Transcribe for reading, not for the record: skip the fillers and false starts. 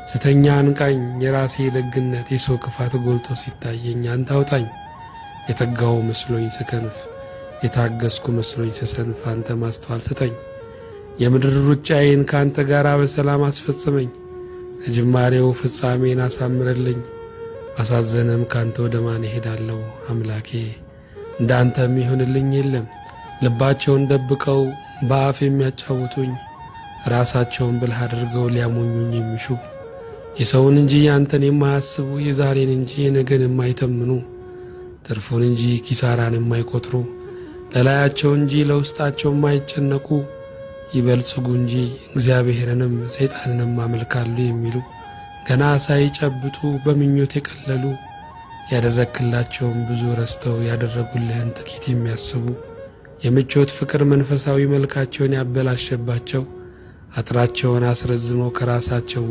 ስተኛ አንቃኝ የራሴ ደግነት የሰው ክፋት ጎልቶ ሲታየኝ አንተ አውጣኝ። የተጋው መስሎኝ ስከንፍ የታገስኩ መስሎኝ ስሰንፍ አንተ ማስተዋል ስጠኝ። የምድር ሩጫዬን ካንተ ጋር በሰላም አስፈጽመኝ። ከጅማሬው ፍጻሜን አሳምረልኝ። አሳዘነም ካንተ ወደ ማን እሄዳለሁ አምላኬ? እንዳንተም ይሆንልኝ የለም። ልባቸውን ደብቀው በአፍ የሚያጫውቱኝ ራሳቸውን ብልህ አድርገው ሊያሞኙኝ የሚሹ የሰውን እንጂ ያንተን የማያስቡ የዛሬን እንጂ የነገን የማይተምኑ ትርፉን እንጂ ኪሳራን የማይቆጥሩ ለላያቸው እንጂ ለውስጣቸው የማይጨነቁ ይበልጽጉ እንጂ እግዚአብሔርንም ሰይጣንንም አመልካሉ የሚሉ ገና ሳይጨብጡ በምኞት የቀለሉ ያደረክላቸውም ብዙ ረስተው ያደረጉልህን ጥቂት የሚያስቡ የምቾት ፍቅር መንፈሳዊ መልካቸውን ያበላሸባቸው አጥራቸውን አስረዝመው ከራሳቸው